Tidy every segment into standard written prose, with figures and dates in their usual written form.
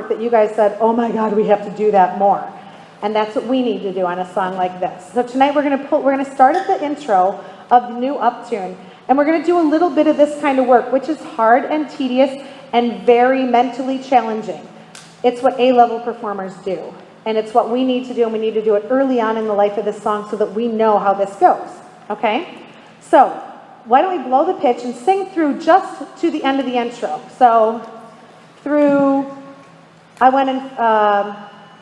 work that you guys said, oh my God, we have to do that more. And that's what we need to do on a song like this. So tonight we're going to start at the intro of the new Uptune. And we're going to do a little bit of this kind of work, which is hard and tedious and very mentally challenging. It's what A-level performers do. And it's what we need to do, and we need to do it early on in the life of this song so that we know how this goes. Okay? So, why don't we blow the pitch and sing through just to the end of the intro. So, through, I went and,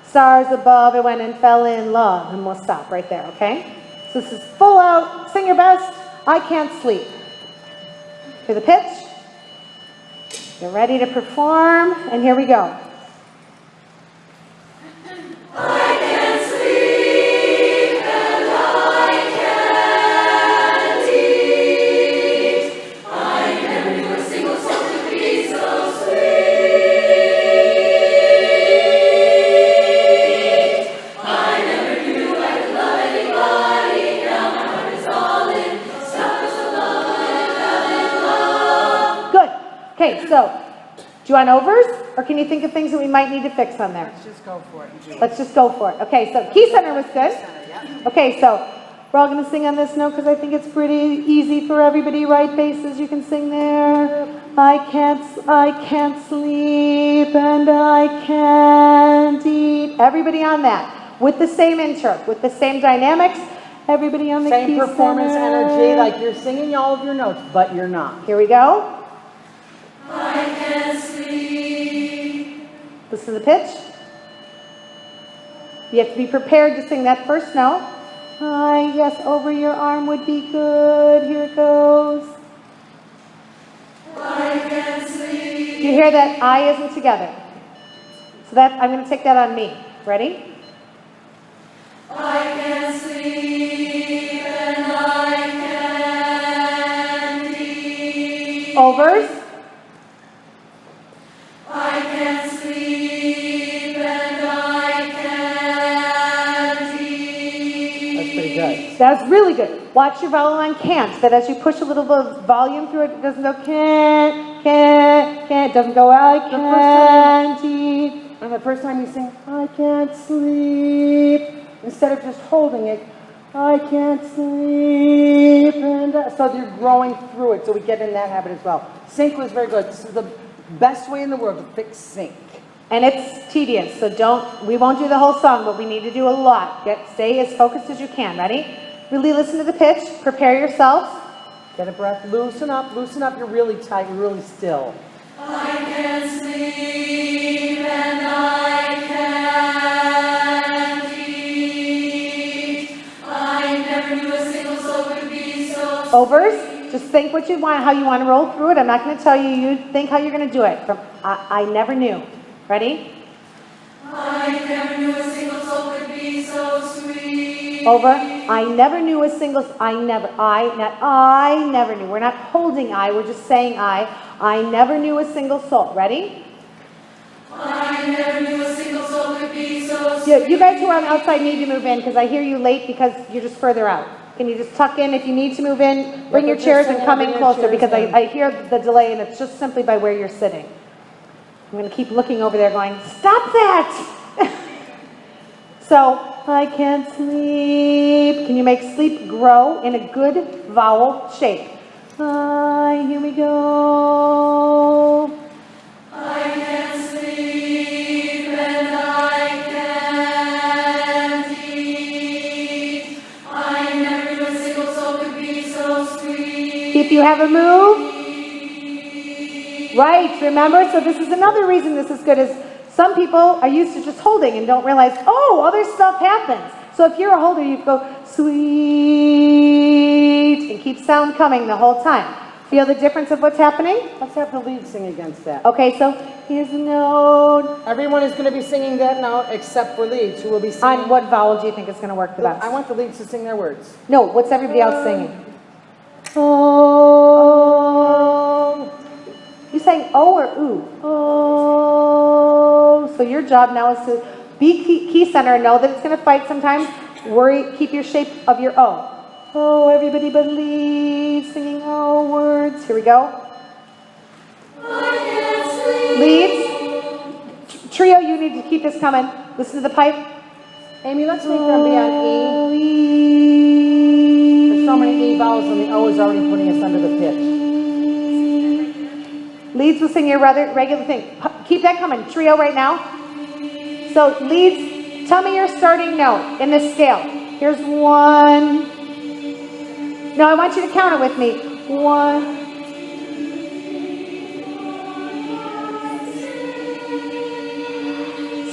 stars above, I went and fell in love. And we'll stop right there, okay? So this is full out, sing your best, I can't sleep. To the pitch. You're ready to perform, and here we go. I can't sleep and I can't eat. I never knew a single soul could be so sweet. I never knew I could love anybody. Now my heart is all in. Stop us alone, Good. Okay, so do you want overs, or can you think of things that we might need to fix on there? Let's just go for it. Let's just go for it. Okay, so key center was good. Okay, so we're all going to sing on this note because I think it's pretty easy for everybody. Right basses, you can sing there. I can't sleep and I can't eat. Everybody on that with the same intro, with the same dynamics. Everybody on the Same key performance center. energy, like you're singing all of your notes, but you're not. Here we go. I can't sleep. Listen to the pitch. You have to be prepared to sing that first note. Yes, over your arm would be good. Here it goes. I can't sleep. You hear that I isn't together. So that I'm going to take that on me. Ready? I can't sleep and I can't eat. Overs. I can't sleep and I can't eat. That's pretty good. That's really good. Watch your vowel on can't. That as you push a little bit of volume through it, it doesn't go can't. It doesn't go I can't eat. And the first time you sing, I can't sleep, instead of just holding it, I can't sleep, and so you're growing through it, so we get in that habit as well. Sync was very good. This is the best way in the world to fix sync. And it's tedious, so we won't do the whole song, but we need to do a lot. Stay as focused as you can. Ready? Really listen to the pitch. Prepare yourselves. Get a breath, loosen up, you're really tight, you're really still. I can't sleep and I can't eat. I never knew a single soul could be so Overs. Just think what you want, how you want to roll through it. I'm not going to tell you. You think how you're going to do it. From I never knew. Ready? I never knew a single soul could be so sweet. Over. I never knew a single. I never knew. We're not holding I. We're just saying I. I never knew a single soul. Ready? I never knew a single soul could be so sweet. You guys who are on the outside need to move in because I hear you late because you're just further out. Can you just tuck in if you need to move in? Bring your chairs and come in closer because I hear the delay and it's just simply by where you're sitting. I'm going to keep looking over there going, stop that! So, I can't sleep. Can you make sleep grow in a good vowel shape? Here we go. I can't sleep and I can't eat. I never knew a single soul could be so sweet. If you have a move, right, remember? So this is another reason this is good is some people are used to just holding and don't realize, oh, other stuff happens. So if you're a holder, you go, sweet, and keep sound coming the whole time. Feel the difference of what's happening? Let's have the lead sing against that. Okay, so here's the note. Everyone is going to be singing that note except for leads, who will be singing. On what vowel do you think is going to work the best? I want the leads to sing their words. No, what's everybody else singing? Oh. You saying O or ooh? Oh. So your job now is to be key center, know that it's going to fight sometimes. Worry, keep your shape of your O. Oh, everybody but leads, singing O words. Here we go. I can't sleep. Leads. Trio, you need to keep this coming. Listen to the pipe. Amy, let's make them be on E. There's so many E vowels and the O is already putting us under the pitch. Leads will sing your regular thing. Keep that coming. Trio right now. So leads, tell me your starting note in this scale. Here's 1. No, I want you to count it with me. 1.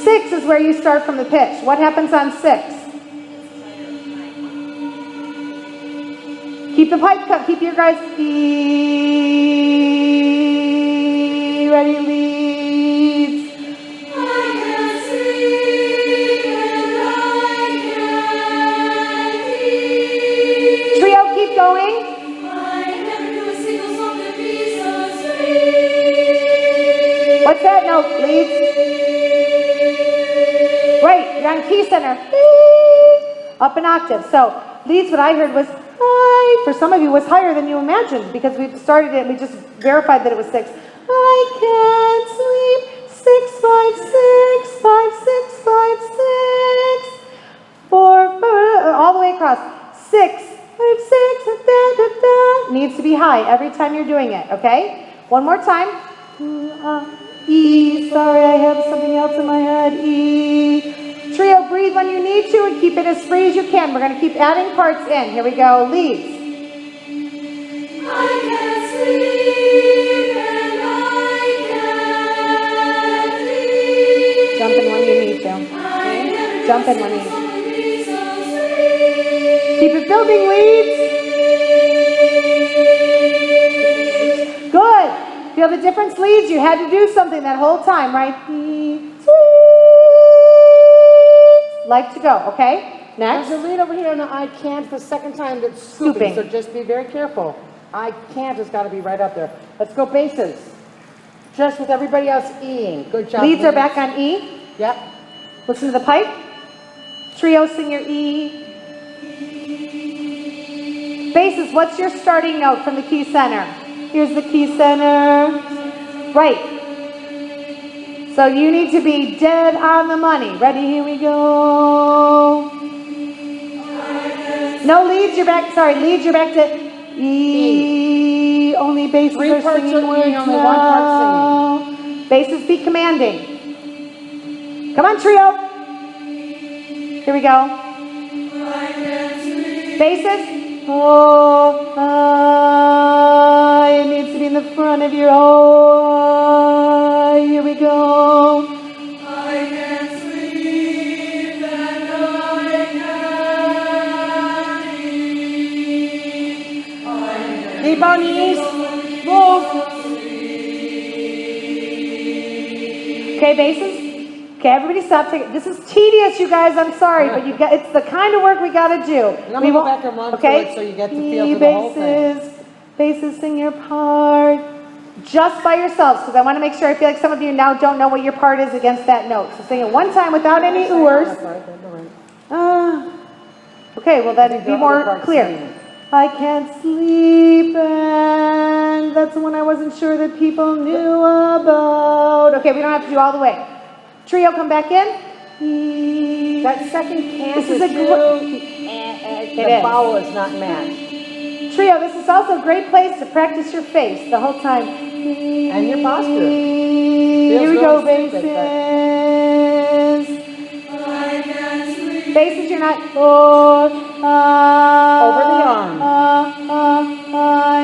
Six is where you start from the pitch. What happens on 6? Keep the pipe cut. Keep your guys. E. Ready, leads. I can't sleep and I can't eat. Trio, keep going. I never knew a single song could be so sweet. What's that note, leads? Right, you're on key center. Up an octave. So leads, what I heard was high. For some of you, was higher than you imagined because we started it. We just verified that it was 6. I can't sleep. 6, 5, 6, 5, 6, 5, 6, 4, 5, all the way across. 6, 5, 6, da, da, da. Needs to be high every time you're doing it. Okay. One more time. E. Sorry, I have something else in my head. E. Trio, breathe when you need to and keep it as free as you can. We're going to keep adding parts in. Here we go. Leads. I can't sleep and I can't eat. Jump in when you need to. I never Jump in knew when a you single need song could be so sweet. Keep it building, leads. Good. Feel the difference, leads? You had to do something that whole time, right? Like to go, okay? Next. There's a lead over here on the I can't the second time that's scooping, Scooping. so just be very careful. I can't has got to be right up there. Let's go bases. Just with everybody else E-ing. Good job. Leads are back on E. Yep. Listen to the pipe. Trio, sing your E. Basses, what's your starting note from the key center? Here's the key center. Right. So you need to be dead on the money. Ready? Here we go. No leads, you're back. Sorry, leads, you're back to E. Only basses 3 are parts singing are E, words only 1 now. part Basses be commanding. Come on, trio. Here we go. Basses. Oh, it needs to be in the front of your oh. Here we go. I can't sleep and I can't eat. Keep on knees. Move. Okay, basses. Okay, everybody stop. This is tedious, you guys. I'm sorry, but you got. It's the kind of work we got to do. And I'm gonna go back and run through it so you get the feel for the whole thing. Basses, sing your part. Just by yourselves, because I want to make sure. I feel like some of you now don't know what your part is against that note. So sing it one time without any oors. Okay, well then be more clear. I can't sleep, and that's the one I wasn't sure that people knew about. Okay, we don't have to do all the way. Trio, come back in. That second can't This is is a the vowel is not matched. Trio, this is also a great place to practice your face the whole time. And your posture. Here we go, really stupid, basses. I can't sleep. Basses, you're not. Over the arm.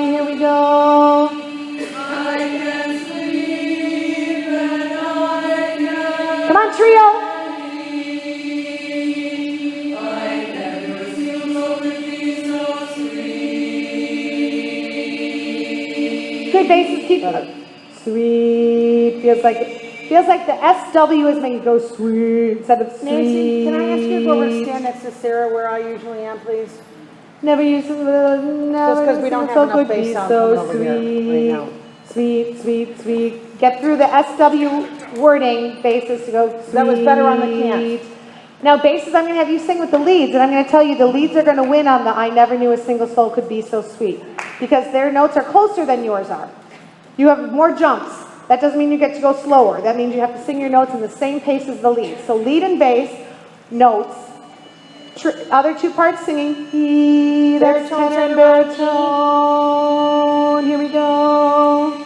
Here we go. I can't sleep and I can't. Come on, trio. I never knew a single song could be so sweet. Good basses, keep sweet. Feels like the SW is making it go sweet instead of sweet. Nancy, can I ask you to go over and stand next to Sarah where I usually am, please? Never used to, never. Just 'cause we don't so have enough could bass be sound so coming over here sweet. right now. Sweet, sweet, sweet. Get through the SW wording basses to go sweet. That was better on the can't. Now basses, I'm going to have you sing with the leads, and I'm going to tell you the leads are going to win on the I never knew a single soul could be so sweet, because their notes are closer than yours are. You have more jumps. That doesn't mean you get to go slower. That means you have to sing your notes in the same pace as the lead. So lead and bass, notes. Other two parts singing. E, that's tenor and baritone. Here we go.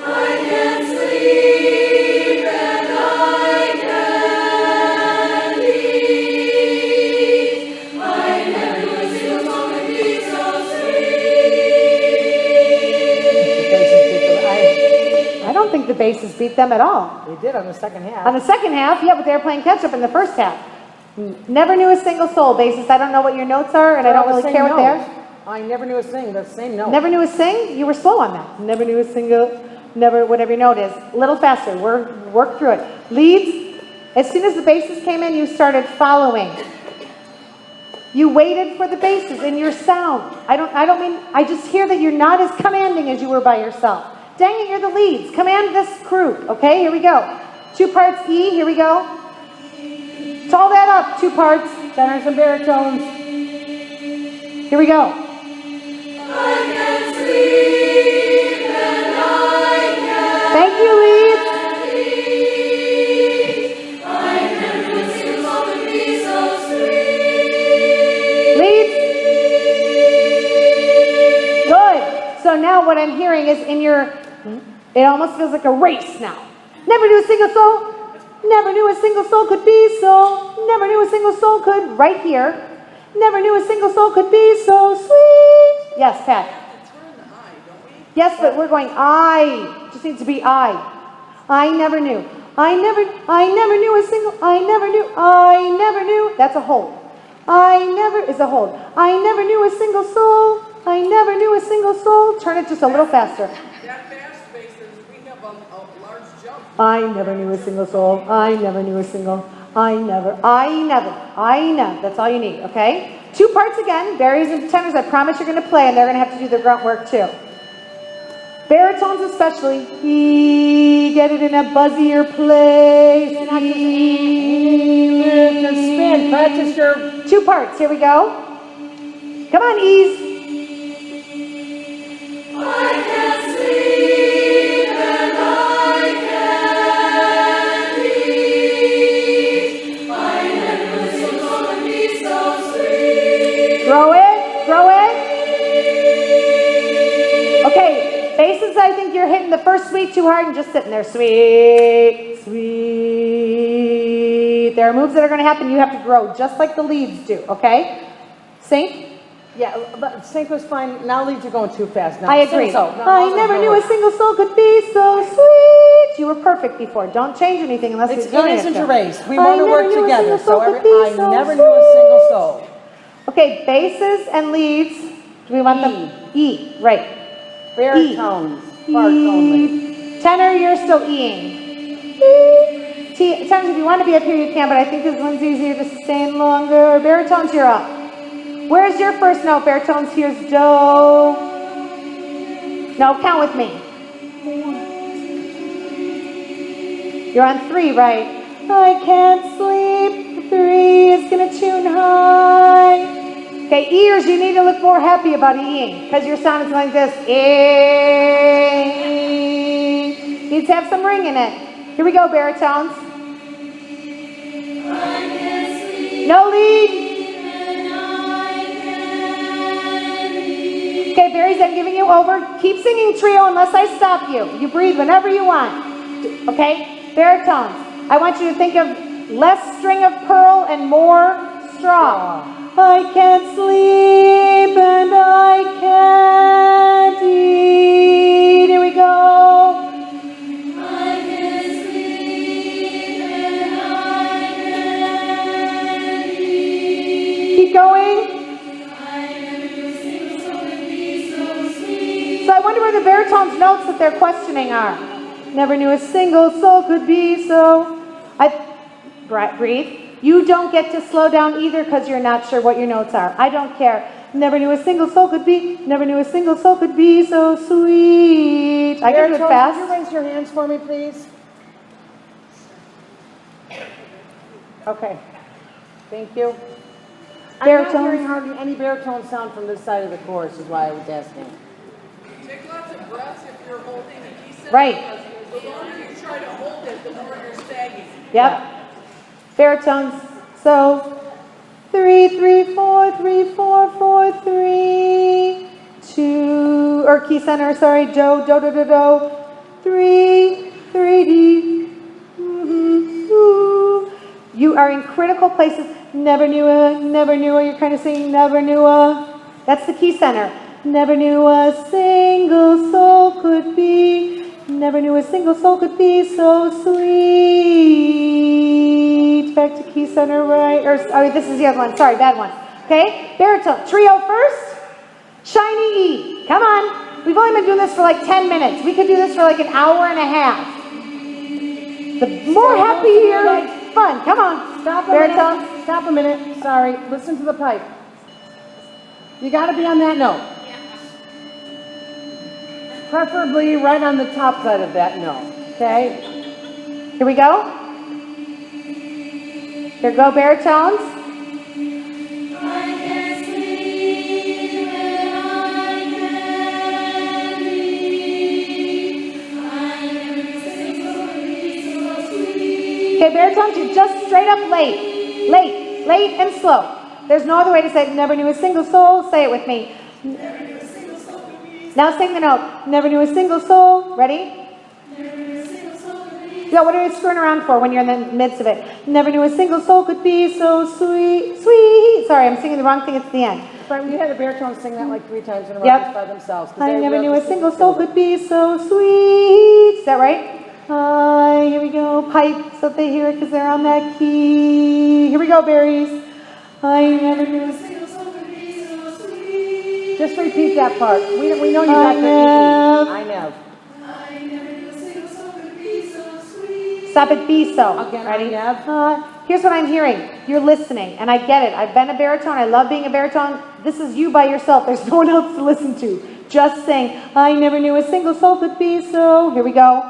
I can't sleep and I can't eat. I never knew a single song could be so sweet. I don't think the basses beat them at all. They did on the second half. On the second half, yeah, but they were playing catch up in the first half. Never knew a single soul, bassist. I don't know what your notes are, and I don't really care what they are. I never knew a sing, the same note. Never knew a sing? You were slow on that. Never knew a single, never, whatever your note is. A little faster. Work through it. Leads, as soon as the basses came in, you started following. You waited for the basses in your sound. I just hear that you're not as commanding as you were by yourself. Dang it, you're the leads. Command this crew. Okay, here we go. 2 parts E, here we go. Tall that up, 2 parts. Tenors and baritones. Here we go. I can't sleep and I can't Thank you, leads. eat. I never knew a single song could be so sweet. Leads. Good. So now what I'm hearing is it almost feels like a race now. Never knew a single soul. Never knew a single soul could be so. Never knew a single soul could. Right here. Never knew a single soul could be so sweet. Yes, Pat. Yes, but we're going I. Just needs to be I. I never knew. I never knew a single. I never knew. That's a hold. I never is a hold. I never knew a single soul. I never knew a single soul. Turn it just a little faster. That fast spaces, we have a large jump. I never knew a single soul. I never knew a single. I never. That's all you need, okay? 2 parts again, baries and tenors. I promise you're going to play, and they're going to have to do the grunt work too. Baritones especially. E, get it in a buzzier place. E, Lift and spin. Practice your... 2 parts. Here we go. Come on, E's. I can't sleep and I can't eat. I never knew a single song could be so sweet. Throw it. Okay, basses, I think you're hitting the first sweet too hard and just sitting there. Sweet. There are moves that are going to happen. You have to grow just like the leads do, okay? Sync. Yeah, but sync was fine. Now leads are going too fast. Now, I agree. So. I never knew a single soul could be so sweet. You were perfect before. Don't change anything unless It you're doing isn't it. a race. We I want to never work knew a together. single soul So could be I so never knew a single sweet. soul. Okay, basses and leads. Do we want them? E, right. Baritones. Part only. Tenor, you're still E-ing. Tenors, if you want to be up here, you can, but I think this one's easier to sustain longer. Baritones, you're up. Where's your first note? Baritones, here's Do. No, count with me. You're on 3, right? I can't sleep. 3 is going to tune high. Okay, ears, you need to look more happy about E-ing because your sound is like this. E. Needs to have some ring in it. Here we go, baritones. No lead. Okay, Barry's, I'm giving you over. Keep singing trio unless I stop you. You breathe whenever you want. Okay, baritones. I want you to think of less string of pearl and more straw. I can't sleep and I can't eat. Here we go. I can't sleep and I can't eat. Keep going. I never knew a single song could be so sweet. So I wonder where the baritone's notes that they're questioning are. Never knew a single soul could be so. Breathe. You don't get to slow down either because you're not sure what your notes are. I don't care. Never knew a single soul could be. Never knew a single soul could be so sweet. I can do it fast. Could you raise your hands for me, please? Okay. Thank you. I'm not Baritones. hearing hardly any baritone sound from this side of the chorus is why I was asking. Take lots of breaths if you're holding a key set. Right. The longer you try to hold it, the more you're sagging. Yep. Baritones. So 3, 3, 4, 3, 4, 4, 3, 2, or key center, sorry, do, do, do, do, do, 3, 3, D. You are in critical places. Never knew a, never knew a. You're kind of singing never knew a. That's the key center. Never knew a single soul could be. Never knew a single soul could be so sweet. Back to key center, right? Or oh, this is the other one. Sorry, bad one. Okay, baritone. Trio first. Shiny E. Come on. We've only been doing this for like 10 minutes. We could do this for like an hour and a half. The more happier, fun. Come on. Stop a Baritone. minute. Stop a minute. Sorry. Listen to the pipe. You got to be on that note. Preferably right on the top side of that note. Okay? Here we go. Here go baritones. I can't sleep and I can't sleep. I never sing so sweet. Okay, baritones, you're just straight up late. Late, late and slow. There's no other way to say it. Never knew a single soul. Say it with me. Now sing the note. Never knew a single soul. Ready? Yeah, what are you screwing around for when you're in the midst of it? Never knew a single soul could be so sweet, sweet. Sorry, I'm singing the wrong thing. It's the end. But we had a baritone sing that like 3 times in a row Yep. just by themselves. 'cause I they never love knew to a sing single together. soul could be so sweet. Is that right? Here we go. Pipe so they hear it because they're on that key. Here we go, berries. I never knew a single Just repeat that part. We know you got the E. I know. Stop it, be so. Again, Ready? I have. Here's what I'm hearing. You're listening, and I get it. I've been a baritone. I love being a baritone. This is you by yourself. There's no one else to listen to. Just sing. I never knew a single soul could be so. Here we go.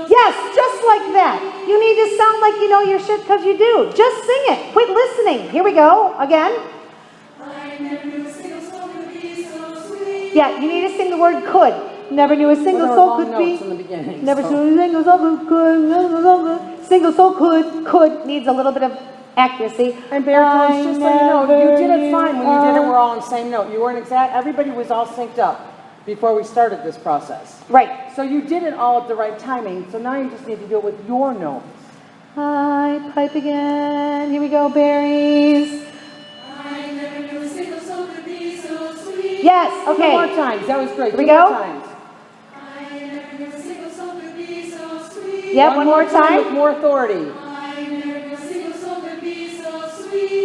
Yes, just like that. You need to sound like you know your shit because you do. Just sing it. Quit listening. Here we go. Again. Yeah, you need to sing the word could. Never knew a single Well, there were soul long could be. notes in the beginning, Never so. knew a single soul could. Single soul could needs a little bit of accuracy. And baritones, just so you know, you did it fine when you did it. a- We're all on the same note. You weren't exact. Everybody was all synced up before we started this process. Right. So you did it all at the right timing. So now you just need to do it with your notes. Hi, pipe again. Here we go, berries. Yes, Two more okay. times. That was great. Here we Two more go. times. Yep, one more With time. more authority.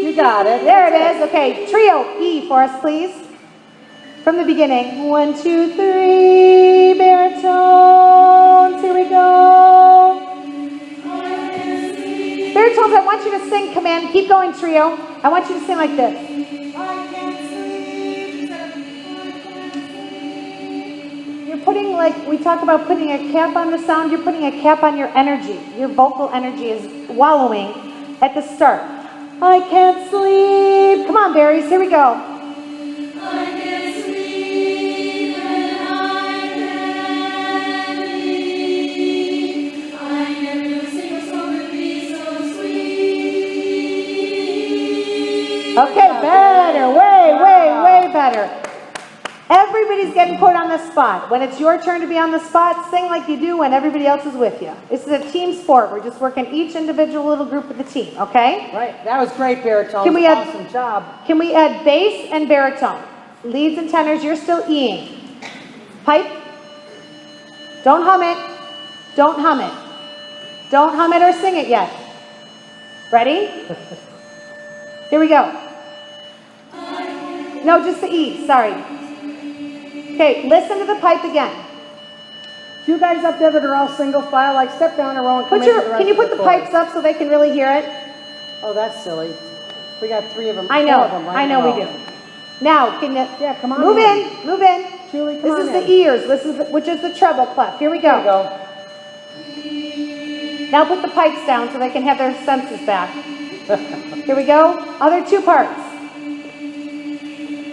You got it. There it is. Okay, trio E for us, please. From the beginning. 1, 2, 3, baritones. Here we go. Baritones, I want you to sing command. Keep going, trio. I want you to sing like this. You're putting, like, we talked about putting a cap on the sound. You're putting a cap on your energy. Your vocal energy is wallowing at the start. I can't sleep. Come on, berries. Here we go. Okay, better, way better. Everybody's getting put on the spot. When it's your turn to be on the spot, sing like you do when everybody else is with you. This is a team sport. We're just working each individual little group of the team, okay? Right. That was great, baritone. Can we add- Awesome job. Can we add bass and baritone? Leads and tenors, you're still E-ing. Pipe. Don't hum it. Don't hum it. Don't hum it or sing it yet. Ready? Here we go. No, just the E, sorry. Okay, listen to the pipe again. You guys up there that are all single file, like step down a row and come into the rest Can you of put the chorus. pipes up so they can really hear it? Oh, that's silly. We got 3 of them. I 4 know, of them right I in know a we row. do. Now, can you, Yeah, come on move in. in, move in. Julie, come This on is in. the ears, this is which is the treble clef. Here we There you go. go. Now put the pipes down so they can have their senses back. Here we go. Other 2 parts.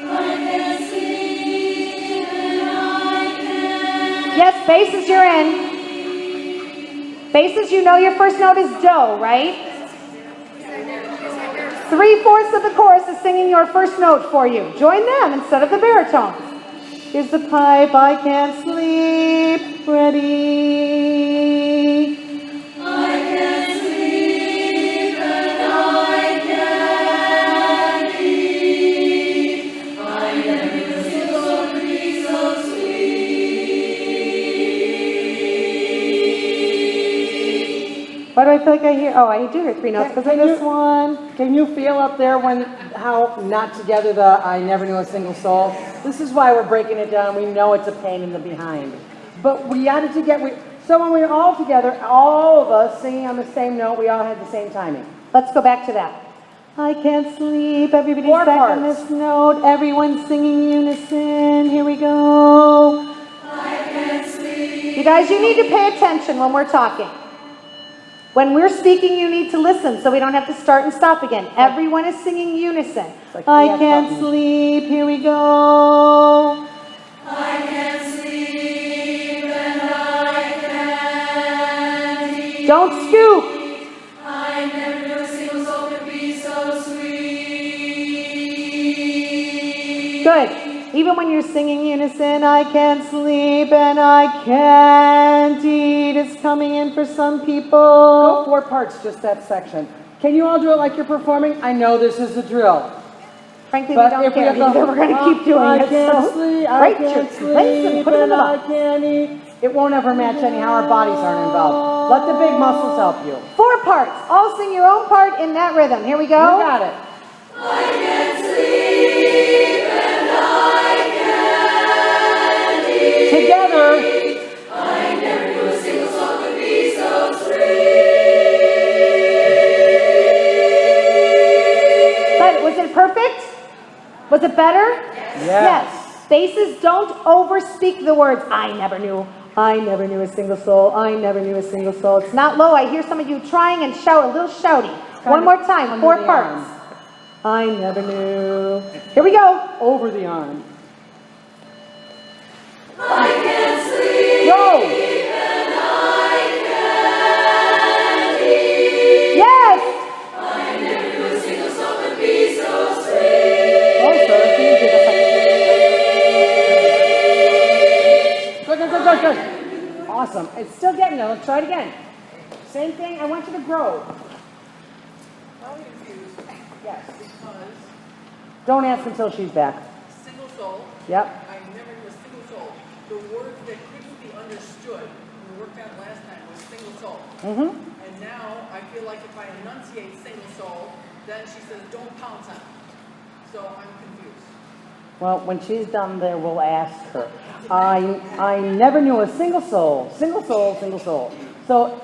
I can't sleep and I Basses, you're in. Basses, you know your first note is do, right? 3/4 of the chorus is singing your first note for you. Join them instead of the baritones. Here's the pipe, I can't sleep, ready. I can't sleep and I can't eat. I never knew a single song could be so sweet. Why do I feel like I hear? Oh, I do hear 3 notes because of this one. Can you feel up there how not together the I never knew a single soul? This is why we're breaking it down. We know it's a pain in the behind. But we added together. So when we were all together, all of us singing on the same note, we all had the same timing. Let's go back to that. I can't sleep. Everybody's 4 back on parts. this note. Everyone's singing unison. Here we go. I can't sleep. You guys, you need to pay attention when we're talking. When we're speaking, you need to listen so we don't have to start and stop again. Everyone is singing unison. Like I the can't button. sleep. Here we go. I can't sleep and I can't eat. Don't scoop. I never knew a single soul could be so sweet. Good. Even when you're singing unison, I can't sleep and I can't eat. It's coming in for some Go people. 4 parts, just that section. Can you all do it like you're performing? I know this is a drill. Frankly, But we don't if we care go, either. We're going to keep doing I it. can't So sleep, I break can't your sleep, legs and put them in and the I box. can't eat. It won't ever match anyhow. Our bodies aren't involved. Let the big muscles help you. 4 parts. All sing your own part in that rhythm. Here we You go. got it. I can't sleep and I can't eat. Together. I never knew a single song could be so sweet. But was it perfect? Was it better? Yes. Basses, don't overspeak the words. I never knew a single soul. I never knew a single soul. It's not low. I hear some of you trying and shout a little shouty. One more time, under 4 the parts. arm. I never knew. Here we go. Over the arm. I can't sleep Go. and I can't eat. Yes. I never knew a single song could be so sweet. Closer. Good. Awesome. It's still getting there. Let's try it again. Same thing. I want you to grow. I'm confused Yes. because Don't ask until she's back. single soul, Yep. I never knew a single soul. The word that couldn't be understood, we worked out last time, was single soul. Mm-hmm. And now I feel like if I enunciate single soul, then she says don't pounce on it. So I'm confused. Well, when she's done there, we'll ask her. I never knew a single soul. Single soul, single soul. So,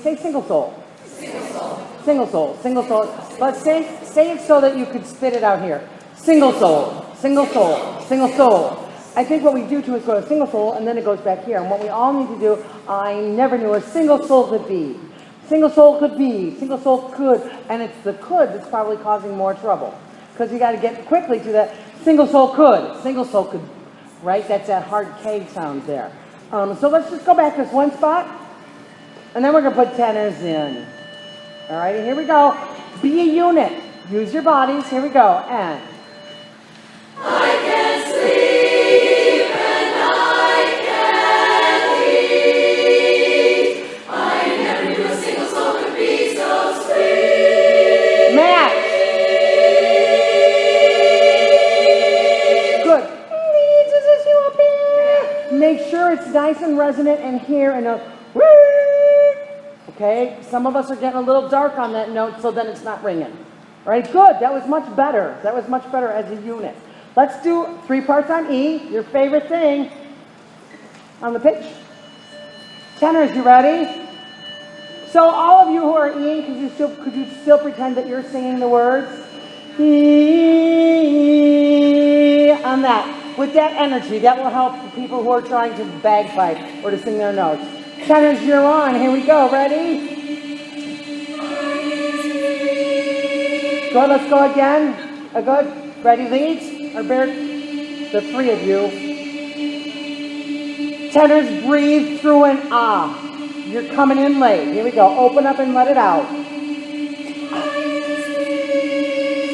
say single soul. Single soul. Single soul, single soul. But say it so that you could spit it out here. Single soul, single soul, single soul. I think what we do too is go to single soul and then it goes back here. And what we all need to do, I never knew a single soul could be. Single soul could be, single soul could. And it's the could that's probably causing more trouble. Because you got to get quickly to that single soul could, right? That's that hard K sound there. So let's just go back this one spot, and then we're going to put tenors in. All right, here we go. Be a unit. Use your bodies. Here we go. And I can't sleep and I can't eat. I never knew a single soul could be so sweet. Matt. Good. Make sure it's nice and resonant and here and a okay. Some of us are getting a little dark on that note, so then it's not ringing. All right, good. That was much better. That was much better as a unit. Let's do 3 parts on E, your favorite thing on the pitch. Tenors, you ready? So all of you who are Eing, could you still pretend that you're singing the words? E on that. With that energy, that will help the people who are trying to bagpipe or to sing their notes. Tenors, you're on. Here we go. Ready? Good. Let's go again. Good. Ready, leads? The 3 of you. Tenors, breathe through an ah. You're coming in late. Here we go. Open up and let it out.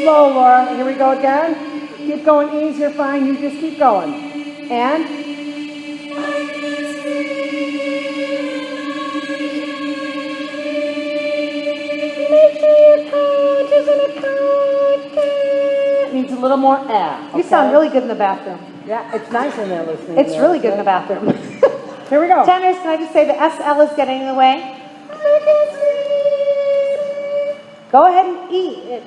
Slow, Laura. Here we go again. Keep going easy. You're fine. You just keep going. And make sure your conch is in a conch. Needs a little more air. You sound really good in the bathroom. Yeah, it's nice in there listening. It's really good in the bathroom. Here we go. Tenors, can I just say the SL is getting in the way? Go ahead and eat it.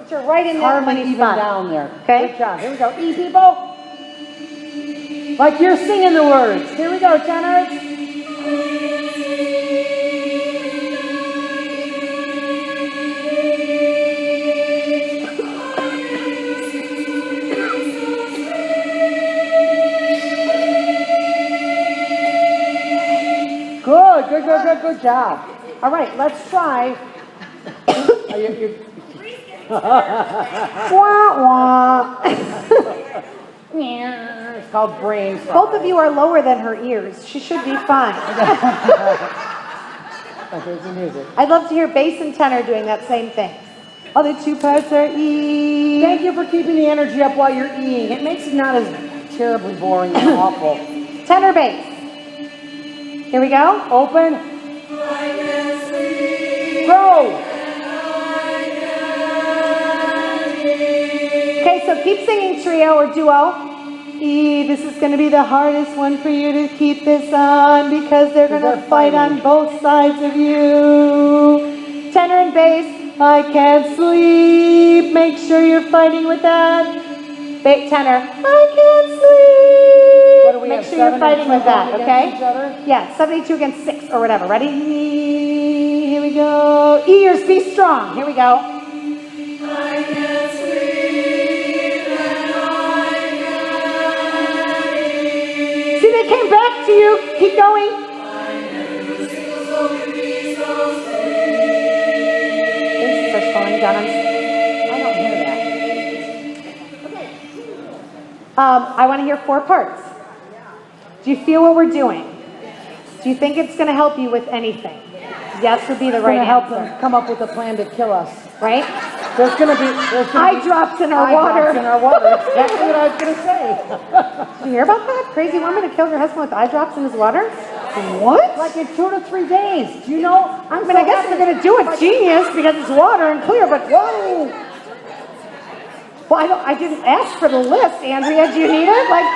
So you're right in that Hardly money even spot. down there. Okay. Good job. Here we go. E people. Like you're singing the words. Here we go, tenors. Good job. All right, let's try. Wah, wah. It's called brain fry. Both of you are lower than her ears. She should be fine. Here's the music. I'd love to hear bass and tenor doing that same thing. Other two parts are E. Thank you for keeping the energy up while you're eating. It makes it not as terribly boring and awful. Tenor bass. Here we go. Open. Grow. Okay, so keep singing trio or duo. E, this is going to be the hardest one for you to keep this on because they're going to fight on both sides of you. Tenor and bass, I can't sleep. Make sure you're fighting with that. Tenor, I can't sleep. What do we Make have, sure you're 7 fighting with that, against okay? each other? Yeah, 72 against 6 or whatever. Ready? Here we go. Ears, be strong. Here we go. I can't sleep and I can't See, they came back to you. Keep going. I never knew a single soul could be so sweet. Things start falling down. I don't hear that. I want to hear 4 parts. Do you feel what we're doing? Do you think it's going to help you with anything? Yes would be the It's right going to help answer. them come up with a plan to kill us. Right? There's going to be Eye drops in our eye drops water. in our water. That's exactly what I was going to say. Did you hear about that? Crazy woman to kill her husband with eye drops in his water? What? Like in 2 to 3 days. Do you know? I mean, I guess they're going to do it genius because it's water and clear, but whoa. Well, I didn't ask for the list, Andrea. Do you need it? Like,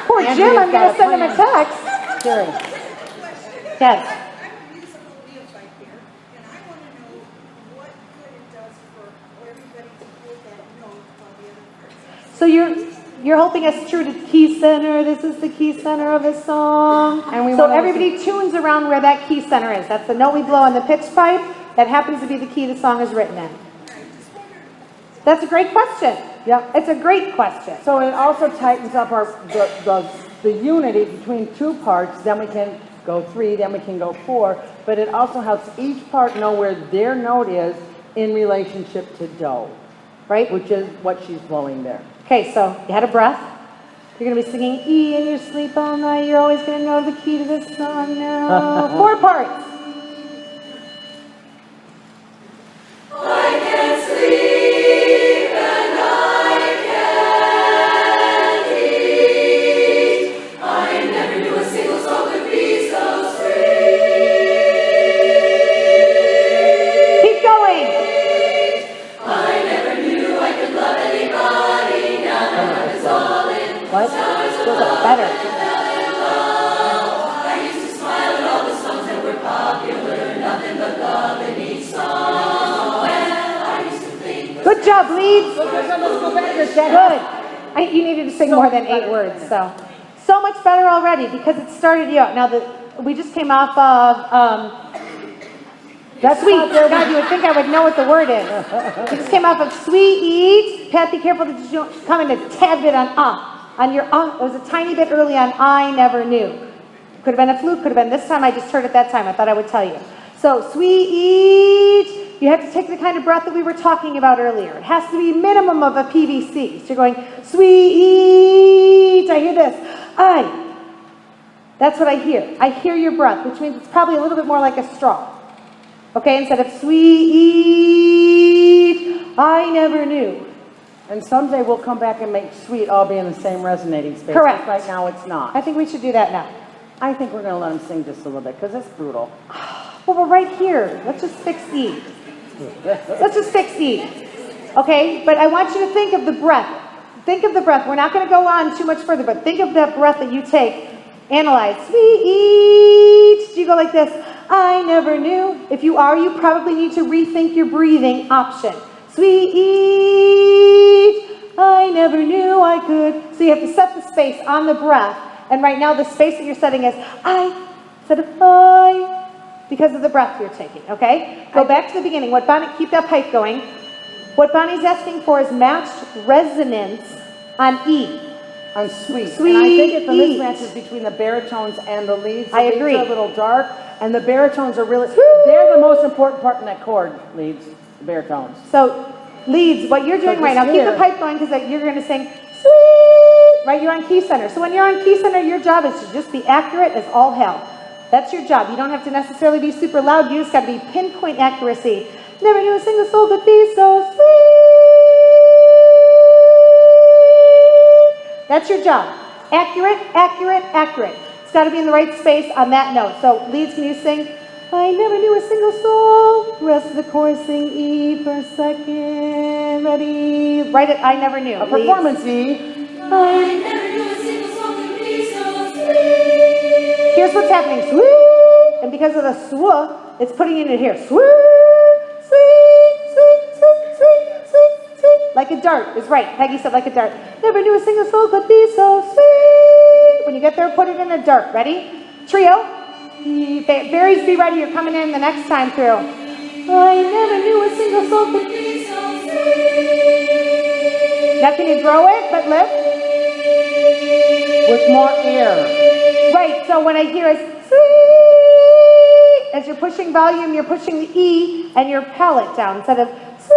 poor Jim, Andrea's I'm going got to send him a text. Sherry. Yes. I'm beautiful neophyte here, and I want to know what good it does for everybody to hear that note while the other person. So you're helping us through the key center. This is the key center of the song. And we so wanna everybody tunes around where that key center is. That's the note we blow on the pitch pipe. That happens to be the key the song is written in. That's a great question. Yeah. It's a great question. So it also tightens up the unity between 2 parts. Then we can go 3, then we can go 4. But it also helps each part know where their note is in relationship to do, Right? which is what she's blowing there. Okay, so you had a breath. You're going to be singing E in your sleep all night. You're always going to know the key to this song now. 4 parts. I can't sleep and I can't eat. I never knew a single soul could be so sweet. Keep going. I never knew I could love anybody. Now my heart is all in. What? Those are better. I used to smile at all the songs that were popular. Nothing but love in each song. Well, I used to think. Good job, leads. Let's go back to Good. You needed to sing more than 8 words, so much better already because it started you out. Now we just came off of That's sweet. not there. God, you would think I would know what the word is. We just came off of sweet eat. Pat, be careful that you don't come in a tad bit on on your It was a tiny bit early on I never knew. Could have been a fluke. Could have been this time. I just heard it that time. I thought I would tell you. So sweet you have to take the kind of breath that we were talking about earlier. It has to be a minimum of a PVC. So you're going, sweet. I hear this. That's what I hear. I hear your breath, which means it's probably a little bit more like a straw. Okay, instead of sweet, I never knew. And someday we'll come back and make sweet all be in the same resonating space. Correct. Right now it's not. I think we should do that now. I think we're going to let him sing just a little bit because it's brutal. Well, we're right here. Let's just fix E. Let's just fix E. Okay, but I want you to think of the breath. Think of the breath. We're not going to go on too much further, but think of that breath that you take. Analyze. Sweet. Do you go like this? I never knew. If you are, you probably need to rethink your breathing option. Sweet. I never knew I could. So you have to set the space on the breath. And right now the space that you're setting is I instead of I because of the breath you're taking. Okay? Go back to the beginning. What Bonnie, keep that pipe going. What Bonnie's asking for is matched resonance on E. On sweet. Sweet. And I think the mismatch is between the baritones and the leads. The I leads agree. are a little dark, and the baritones are really, they're the most important part in that chord, leads, the baritones. So, leads, what you're doing So right now, just keep the here. pipe going because you're going to sing sweet, right? You're on key center. So when you're on key center, your job is to just be accurate as all hell. That's your job. You don't have to necessarily be super loud. You just got to be pinpoint accuracy. Never knew a single soul could be so sweet. That's your job. Accurate, accurate, accurate. It's got to be in the right space on that note. So leads, can you sing? I never knew a single soul. Rest of the chorus, sing E for a second. Ready? Write it. I never knew. A performance E. I never knew a single soul could be so sweet. Here's what's happening. Sweet. And because of the swa, it's putting it in here. Sweet, sweet, sweet, sweet, sweet, sweet, sweet. Like a dart is right. Peggy said like a dart. Never knew a single soul could be so sweet. When you get there, put it in a dart. Ready? Trio. Berries, be ready. You're coming in the next time through. I never knew a single soul could be so sweet. Now can you grow it, but lift? With more air. Right, so when I hear a sweet, as you're pushing volume, you're pushing the E and your palate down instead of sweet.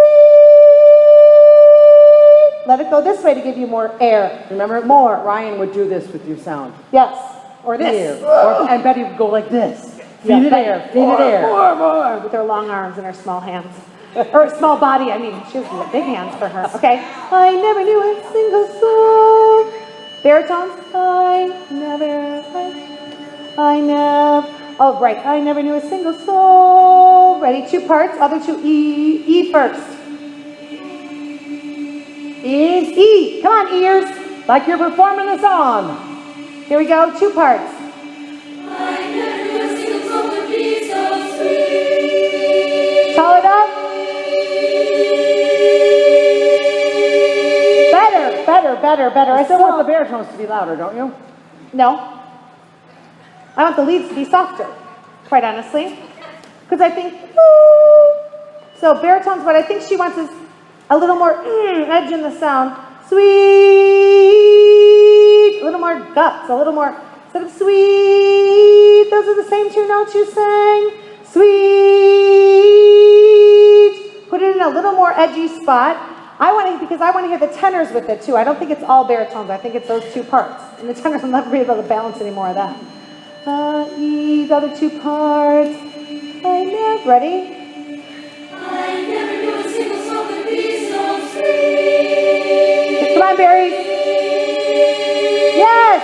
Let it go this way to give you more air. Remember, More. Ryan would do this with your sound. Yes, or this. Here. And Betty would go like this. Feed Yeah, it air, feed it air. More, with her long arms and her small hands. Or small body, I mean, she has big hands for her. Okay. I never knew a single soul. Baritones. I never. Oh, right. I never knew a single soul. Ready? Two parts. Other two E. E first. E's. E. Come on, ears. Like you're performing the song. Here we go. Two parts. I never knew a single soul could be so sweet. Tall it up. Better. I still want the baritones to be louder, don't you? No. I want the leads to be softer, quite honestly. Because I think, woo. So baritones, what I think she wants is a little more edge in the sound. Sweet. A little more guts, a little more, instead of sweet, those are the same two notes you sang. Sweet. Put it in a little more edgy spot. Because I want to hear the tenors with it too. I don't think it's all baritones. I think it's those two parts. And the tenors will never be able to balance any more of that. E, the other two parts. Ready? I never knew a single soul could be so sweet. Come on, Barry. Yes.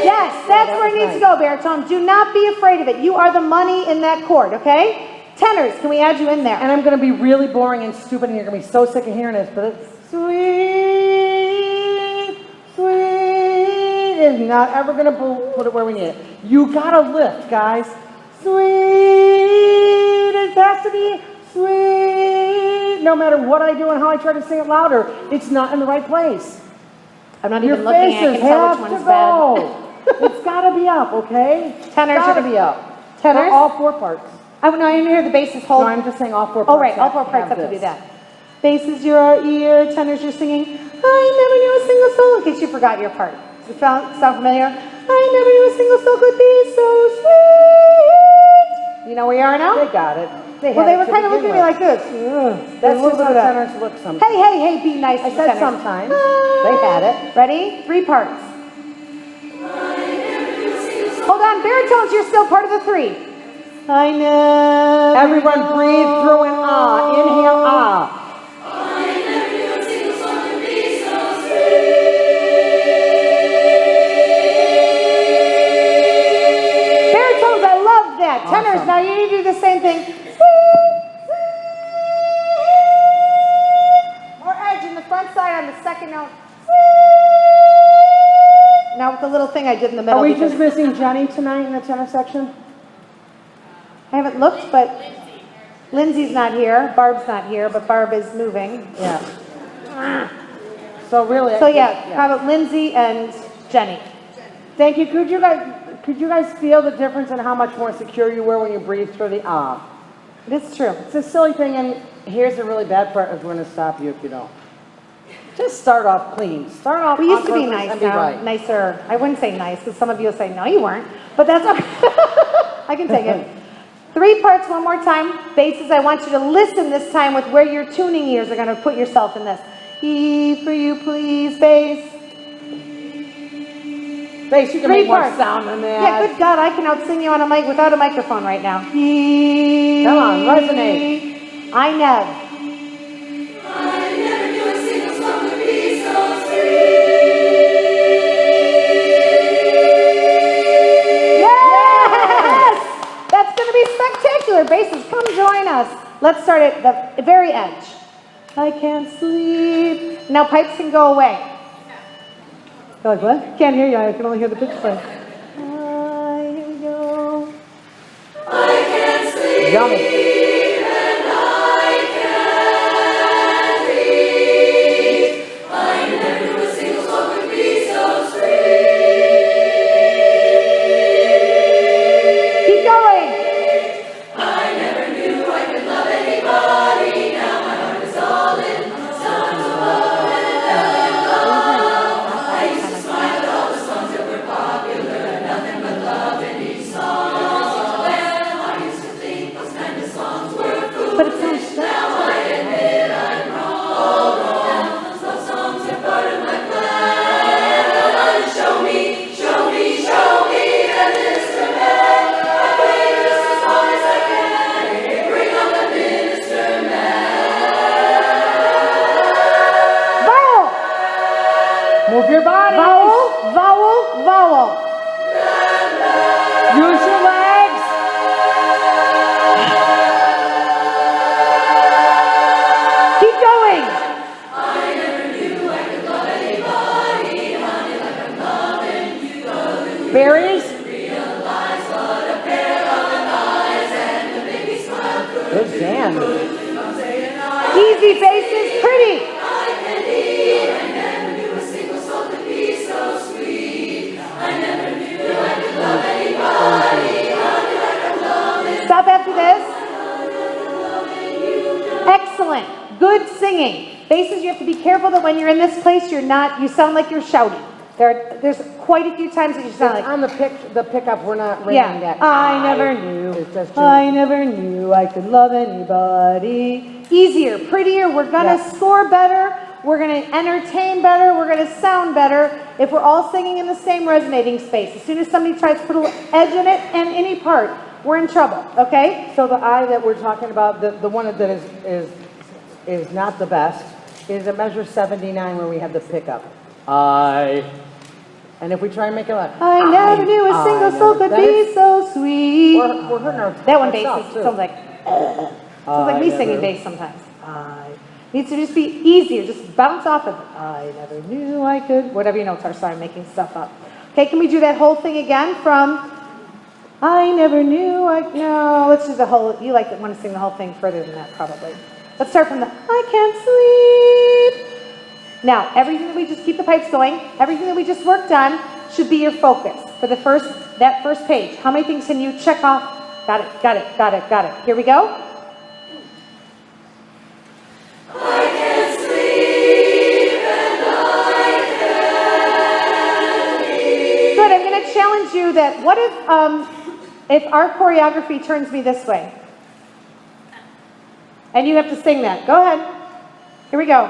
Yes. That's where it needs to go, baritone. Do not be afraid of it. You are the money in that chord, okay? Tenors, can we add you in there? And I'm going to be really boring and stupid, and you're going to be so sick of hearing this, but it's sweet, sweet. Is not ever going to put it where we need it. You got to lift, guys. Sweet. It has to be sweet. No matter what I do and how I try to sing it louder, it's not in the right place. I'm not Your even looking. I faces can tell have which to one's bad. go. It's got to be up, okay? Tenors Got to are- be up. Tenors? For all four parts. I want to hear the basses No, hold. I'm just saying all four parts. Oh, right, all four parts have to do that. Basses, your ear, tenors, you're singing. I never knew a single soul, in case you forgot your part. Does it sound familiar? I never knew a single soul could be so sweet. You know where you are now? They got it. They Well, had they it were to kind of looking begin at me like with. this. That's a little just bit how of that. tenors look sometimes. Hey, be nice. I to said tenors. sometimes. They had it. Ready? 3 parts. Hold on, baritones, you're still part of the 3. I know. Everyone breathe through an ah. Inhale, ah. Baritones, I love that. Tenors, Awesome. now you need to do the same thing. More edge in the front side on the second note. Now with the little thing I did in the middle. Are we because just missing Jenny tonight in the tenor section? I haven't looked, but Lindsay's not here. Barb's not here, but Barb is moving. Yeah. So really. So yeah, probably Lindsay and Jenny. Thank you. Could you guys feel the difference in how much more secure you were when you breathe through the ah? It's true. It's a silly thing, and here's the really bad part: is we're going to stop you if you don't. Just start off clean. Start off. We used to on be purpose nice and be now, right. nicer. I wouldn't say nice because some of you will say, no, you weren't. But that's okay. I can take it. 3 parts one more time. Basses, I want you to listen this time with where your tuning ears are going to put yourself in this. E for you, please, bass. Bass, you can 3 make more parts. sound than that. Yeah, good God, I can out-sing you on a mic without a microphone right now. E. Come on, resonate. I never. Yes! That's going to be spectacular. Basses, come join us. Let's start at the very edge. I can't sleep. Now pipes can go away. You're like, what? Can't hear you. I can only hear the pitch play. Here we go. Yummy. Keep going. But it sounds so. Vowel. Move your body. Vowel, vowel, vowel. Use your legs. Keep going. Berries. Good jam. Easy faces, pretty. Stop after this. Excellent. Good singing. Basses, you have to be careful that when you're in this place, you sound like you're shouting. There's quite a few times that you sound like, On the pickup, we're not ringing yeah, that. I never knew. It's just I never knew I could love anybody. Easier, prettier, we're gonna Yeah. score better, we're gonna entertain better, we're gonna sound better if we're all singing in the same resonating space. As soon as somebody tries to put a little edge in it and any part, we're in trouble, okay? So the I that we're talking about, the one that is not the best, is a measure 79 where we have the pickup. I. And if we try and make it like, I never knew a single soul could be so sweet. We're hurting our That one bass ourselves, too. sounds like, sounds like me singing bass sometimes. I needs to just be easier, just bounce off of it. I never knew I could, whatever your notes are, sorry, I'm making stuff up. Okay, can we do that whole thing again from, I never knew no, let's do the whole, you want to sing the whole thing further than that probably. Let's start from the, I can't sleep. Now, everything that we just, keep the pipes going, everything that we just worked on should be your focus for that first page. How many things can you check off? Got it, got it, got it, got it. Here we go. Good, I'm going to challenge you that what if our choreography turns me this way? And you have to sing that. Go ahead. Here we go.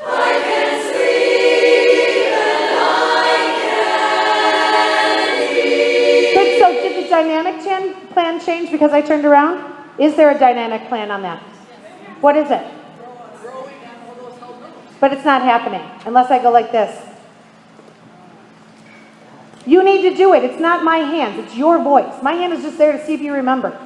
I can sleep and I can eat. Good, so did the dynamic plan change because I turned around? Is there a dynamic plan on that? What is it? Growing and all those held notes. But it's not happening unless I go like this. You need to do it. It's not my hands. It's your voice. My hand is just there to see if you remember.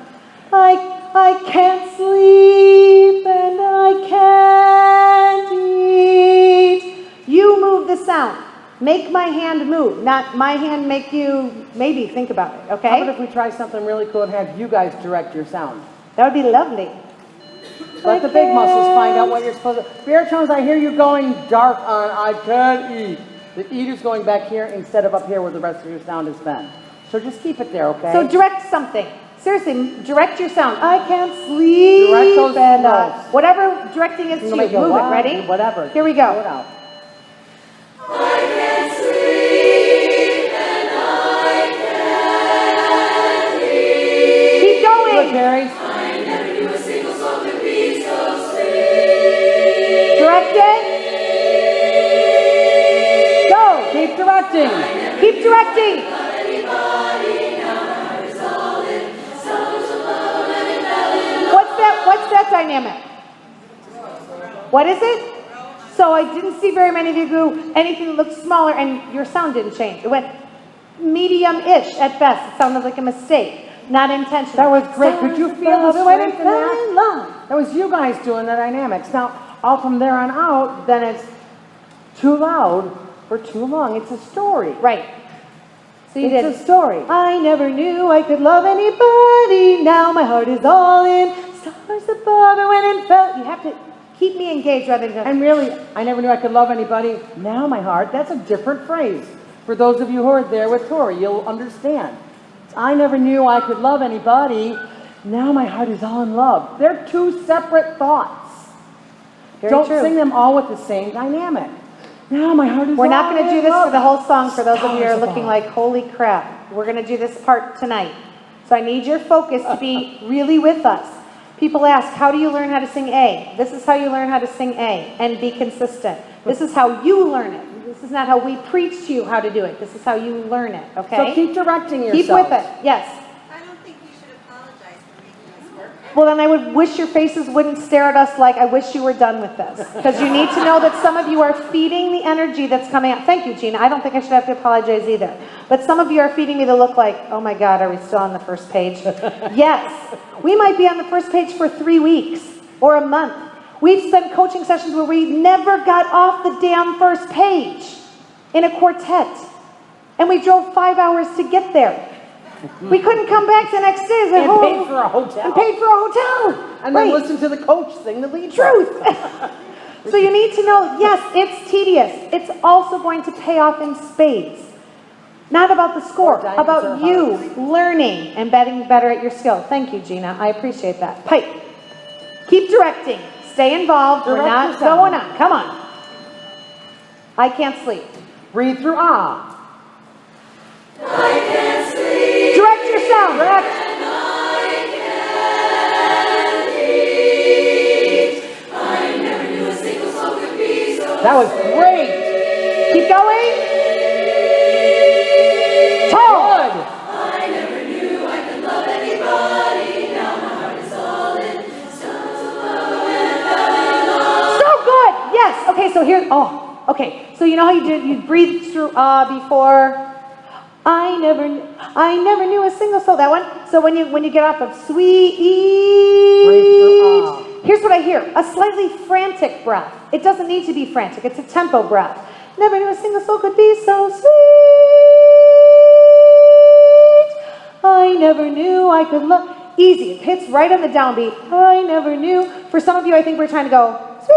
I can't sleep and I can't eat. You move the sound. Make my hand move, not my hand make you maybe think about it, How okay? about if we try something really cool and have you guys direct your sound? That would be lovely. Let the big muscles find out what you're supposed to. Baritones, I hear you going dark on I can't eat. The eat is going back here instead of up here where the rest of your sound has been. So just keep it there, okay? So direct something. Seriously, direct your sound. I can't sleep. Direct those and notes. Whatever directing is to You you. make Move a it. one, Ready? Whatever. Here we Throw go. it out. I can sleep and I can eat. Keep going. Good, Terry. I never knew a single soul could be so sweet. Direct it. Go. Keep directing. Keep directing. What's that dynamic? What is it? So I didn't see very many of you do anything that looked smaller, and your sound didn't change. It went medium-ish at best. It sounded like a mistake, not intentional. That was great. Could you feel the strength in that? Long. That was you guys doing the dynamics. Now, all from there on out, then it's too loud for too long. It's a story. Right. So you It's did. a story. I never knew I could love anybody. Now my heart is all in. Stars above and when it felt. You have to keep me engaged rather than. And really, I never knew I could love anybody. Now my heart, that's a different phrase. For those of you who are there with Tori, you'll understand. I never knew I could love anybody. Now my heart is all in love. They're two separate thoughts. Very Don't true. sing them all with the same dynamic. Now my heart is We're all not going to do in this love. for the whole song for those of you who are Stars looking above. like, holy crap. We're going to do this part tonight. So I need your focus to be really with us. People ask, how do you learn how to sing A? This is how you learn how to sing A and be consistent. This is how you learn it. This is not how we preach to you how to do it. This is how you learn it, okay? So keep directing yourself. Keep with it, yes. I don't think you should apologize for making us work. Well, then I would wish your faces wouldn't stare at us like, I wish you were done with this. Because you need to know that some of you are feeding the energy that's coming out. Thank you, Gina. I don't think I should have to apologize either. But some of you are feeding me the look like, oh my God, are we still on the first page? Yes. We might be on the first page for 3 weeks or a month. We've spent coaching sessions where we never got off the damn first page in a quartet. And we drove 5 hours to get there. We couldn't come back the next day. And paid for a hotel. And paid for a hotel. And Right. then listen to the coach sing the lead. Truth. So you need to know, yes, it's tedious. It's also going to pay off in spades. Not about the score, Or diamonds about or you hearts. learning and getting better at your skill. Thank you, Gina. I appreciate that. Pipe. Keep directing. Stay involved. We're Direct not yourself. going on. Come on. I can't sleep. Breathe through ah. I can't sleep Direct your sound. Direct. and I can't eat. I never knew a single soul could be so That was great. Keep going. Tall. Good. I never knew I could love anybody. Now my heart is all in stars above and So good. Yes. Okay, so here, okay. So you know how you breathe through before? I never knew a single soul. That one. So when you get off of sweet, through here's what I hear: a slightly frantic breath. It doesn't need to be frantic. It's a tempo breath. Never knew a single soul could be so sweet. I never knew I could love. Easy. It hits right on the downbeat. I never knew. For some of you, I think we're trying to go sweet.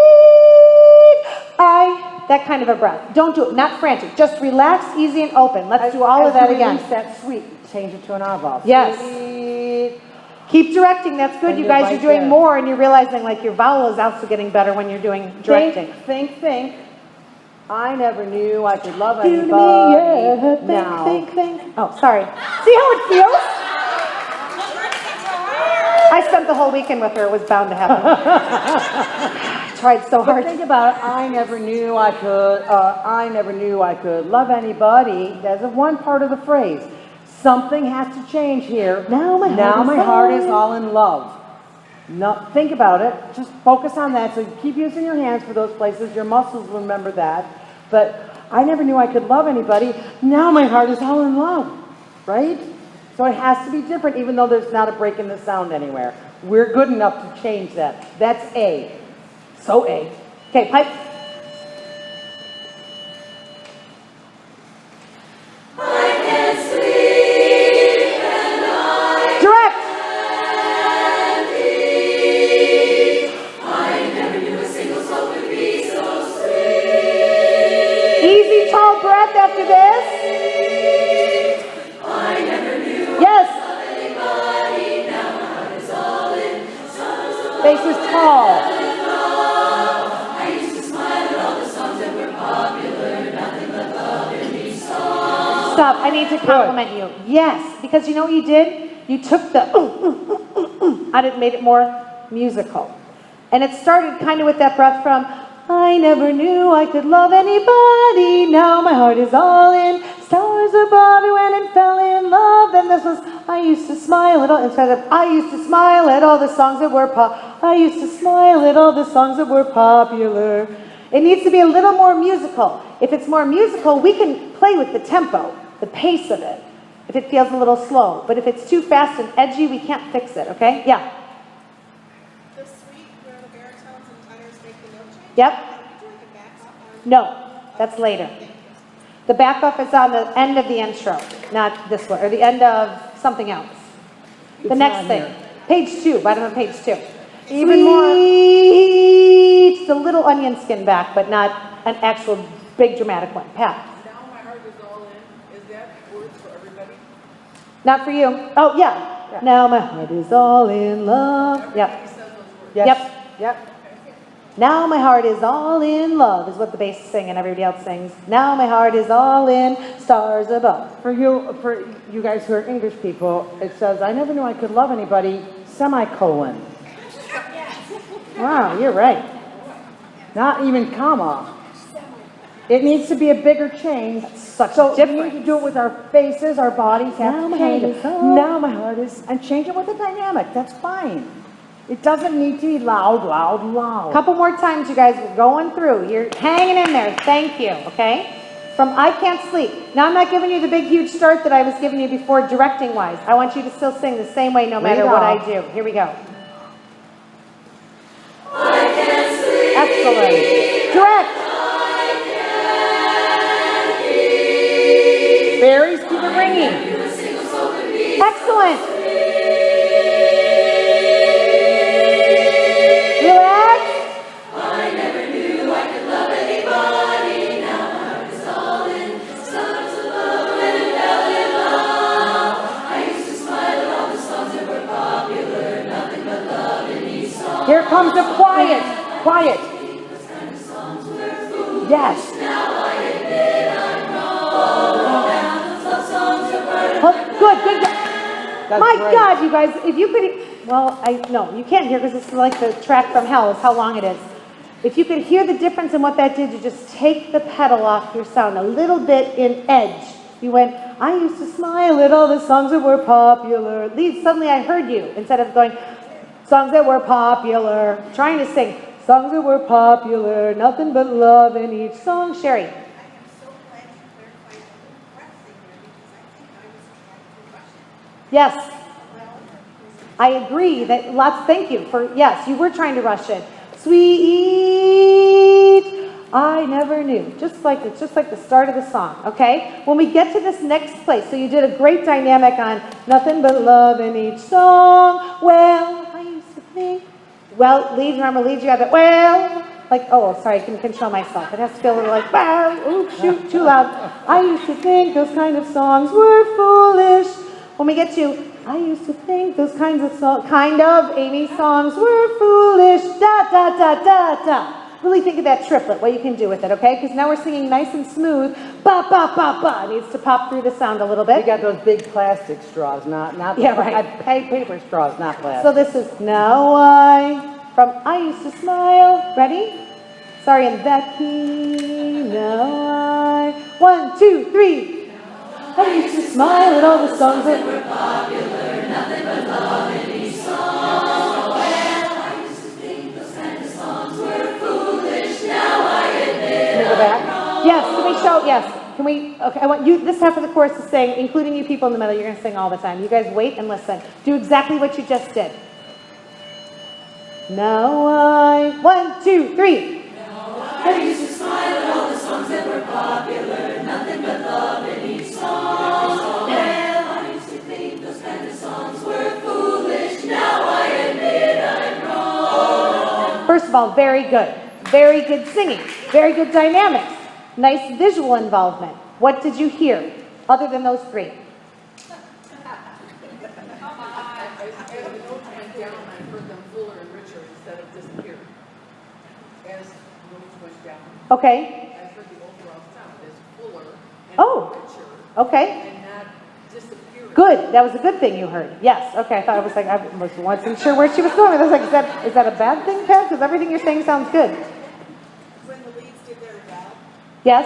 That kind of a breath. Don't do it. Not frantic. Just relax, easy, and open. Let's do all of that again. Release that sweet. Change it to an vowel. Yes. Sweet. Keep directing. That's good. And You you're guys right are doing there. more, and you're realizing like your vowel is also getting better when you're doing directing. Think. I never knew I could love You to me, yeah. anybody. Now. Think. Oh, sorry. See how it feels? I spent the whole weekend with her. It was bound to happen. I tried so But hard. think about it, I never knew I could love anybody. That's one part of the phrase. Something has to change here. Now my heart is all in love. No, think about it. Just focus on that. So keep using your hands for those places. Your muscles remember that. But I never knew I could love anybody. Now my heart is all in love. Right? So it has to be different, even though there's not a break in the sound anywhere. We're good enough to change that. That's A. So A. Okay, pipe. Direct. Easy, tall breath after this. Yes. Face is tall. Stop. I need to compliment you. Yes, because you know what you did? You took the and it made it more musical. And it started kind of with that breath from, I never knew I could love anybody. Now my heart is all in. Stars above me went and fell in love. Then this was, I used to smile at all, instead of, I used to smile at all the songs that were I used to smile at all the songs that were popular. It needs to be a little more musical. If it's more musical, we can play with the tempo, the pace of it, if it feels a little slow. But if it's too fast and edgy, we can't fix it, okay? Yeah. The suite where the baritones and tenors make the note change? Yep. Are we doing the back off on? No, that's later. The back off is on the end of the intro, not this one, or the end of something else. The It's next not thing. here. Page 2, bottom of page 2. Even more. It's a little onion skin back, but not an actual big dramatic one. Pat. Now my heart is all in. Is that words for everybody? Not for you. Oh, yeah. Now my heart is all in love. Yep. Everybody says those words. Yes. Yep. Yep. Now my heart is all in love is what the bass sing and everybody else sings. Now my heart is all in stars above. For you guys who are English people, it says, I never knew I could love anybody, semicolon. Wow, you're right. Not even comma. It needs to be a bigger change. Such So a we need to difference. do it with our faces, our bodies have Now to my change heart it. is all- Now my heart is, and change it with the dynamic. That's fine. It doesn't need to be loud, loud, loud. Couple more times, you guys. We're going through. You're hanging in there. Thank you. Okay? From I Can't Sleep. Now, I'm not giving you the big, huge start that I was giving you before, directing-wise. I want you to still sing the same way no matter what I do. Here we go. Excellent. Direct. Berries, keep it ringing. Excellent. Relax. Here comes the quiet. Quiet. Yes. Oh, good. That's My great. God, you guys, if you could, well, no, you can't hear because it's like the track from hell is how long it is. If you could hear the difference in what that did, you just take the pedal off your sound a little bit in edge. You went, I used to smile at all the songs that were popular. Suddenly I heard you instead of going, songs that were popular, trying to sing, songs that were popular, nothing but love in each song. Sherry. I am so glad you clarified the breath thing there because I think I was trying to rush it. Yes. I agree that thank you for, yes, you were trying to rush it. Sweet, I never knew. It's just like the start of the song, okay? When we get to this next place, so you did a great dynamic on nothing but love in each song. Well, I used to think, well, leads, remember leads, you have it, well, like, oh, sorry, I can control myself. It has to feel a little like, wow, oops, shoot, too loud. I used to think those kind of songs were foolish. When we get to, I used to think those kinds of Amy songs were foolish, da, da, da, da, da. really think of that triplet, what you can do with it, okay? Because now we're singing nice and smooth. Ba, ba, ba, ba. It needs to pop through the sound a little We bit. got those big plastic straws, not Yeah, right. paper straws, not plastic. So this is now from I used to smile. Ready? Sorry, in that key. Now 1, 2, 3. I used to smile at all the songs that were popular. Nothing but love in each song. Well, I used to think those kind of songs were foolish. Now I admit. Can we go back? Yes. Can we show? Yes. Can we? Okay. I want you. This half of the chorus to sing, including you people in the middle. You're going to sing all the time. You guys wait and listen. Do exactly what you just did. Now 1, 2, 3. I used to smile at all the songs that were popular, nothing but love in each song. Well, I used to think those kind of songs were foolish, now I admit I'm wrong. First of all, very good. Very good singing. Very good dynamics. Nice visual involvement. What did you hear, other than those three? As the notes went down, I heard them fuller and richer instead of disappearing. As notes went down, Okay. I heard the overall sound as fuller and Oh. richer Okay. and not disappearing. Good. That was a good thing you heard. Yes. Okay. I thought it was like, I wasn't sure where she was going. I was like, is that a bad thing, Pat? Because everything you're saying sounds good. When the leads did their job, Yes?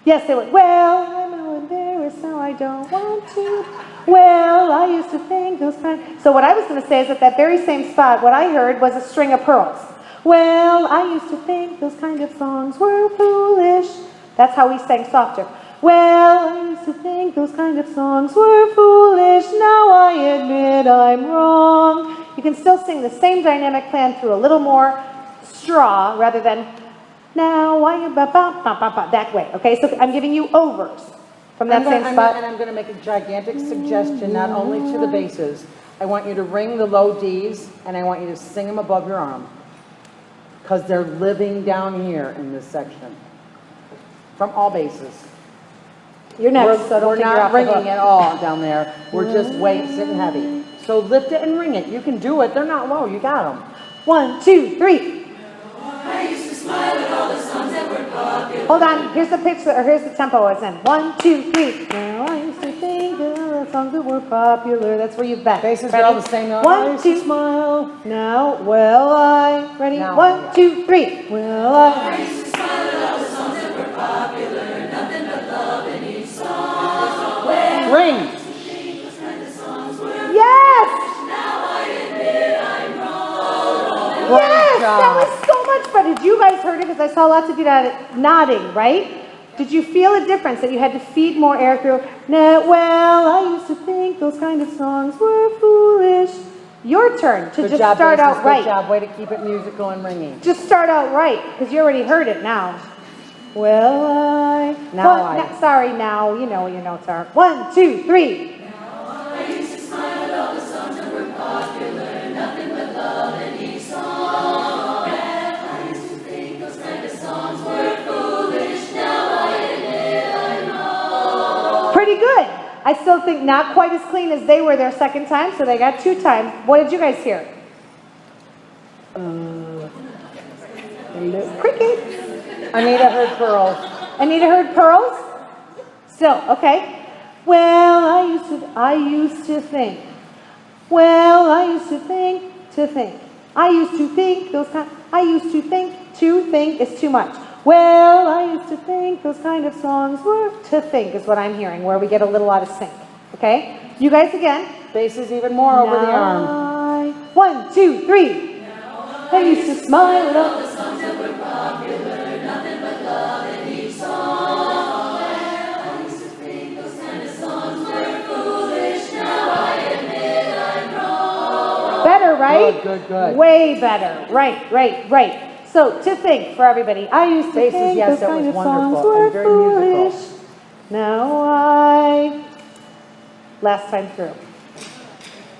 Yes, they went, well, I'm all embarrassed now, I don't want to. Well, I used to think those kind. So what I was going to say is at that very same spot, what I heard was a string of pearls. Well, I used to think those kind of songs were foolish. That's how we sang softer. Well, I used to think those kind of songs were foolish. Now I admit I'm wrong. You can still sing the same dynamic plan through a little more straw rather than now I that way. Okay, so I'm giving you overs from that same spot. And I'm going to make a gigantic suggestion, not only to the basses. I want you to ring the low Ds, and I want you to sing them above your arm. Because they're living down here in this section. From all bases. You're next, so don't We're take your not off the hook. ringing at all down there. We're just sitting heavy. So lift it and ring it. You can do it. They're not low. You got them. 1, 2, 3. I used to smile at all the songs that were popular. Hold on, here's the pitch, or here's the tempo it's in. 1, 2, 3. Now I used to think of the songs that were popular. That's where you've been. Basses Ready? are all the same. I 1, used to 2. smile. Now, well, I. Ready? Now, 1, 2, 3. Well, I I. used to smile at all the songs that were popular, nothing but love in each song. Well, Ring. I used to think those kind of songs were Yes! now I admit I'm wrong. Yes! That job. was so much fun. Did you guys heard it? Because I saw lots of you nodding, right? Did you feel a difference that you had to feed more air through? No, well, I used to think those kind of songs were foolish. Your turn to Good just job, start basses. out right. Good job. Way to keep it musical and ringing. Just start out right, because you already heard it now. Well, I. Now One, I. sorry, now. You know what your notes are. 1, 2, 3. I used to smile at all the songs that were popular, nothing but love in each song. I used to think those kind of songs were foolish, now I admit I'm wrong. Pretty good. I still think not quite as clean as they were their second time, so they got 2 times. What did you guys hear? Crickets. Anita heard pearls. Anita heard pearls? Still, okay. Well, I used to think. Well, I used to think. I used to think those kind. I used to think. To think is too much. Well, I used to think those kind of songs were. To think is what I'm hearing, where we get a little out of sync. Okay? You guys again. Basses even more over the arm. 1, 2, 3. I used to smile at all The songs that were popular, nothing but love in each song. I used to think those kind of songs were foolish, now I admit I'm wrong. Better, right? Good. Way better. Right. So, to think for everybody. I used to Basses, think yes, those that kind was of songs wonderful were and very musical. foolish. Now I. Last time through.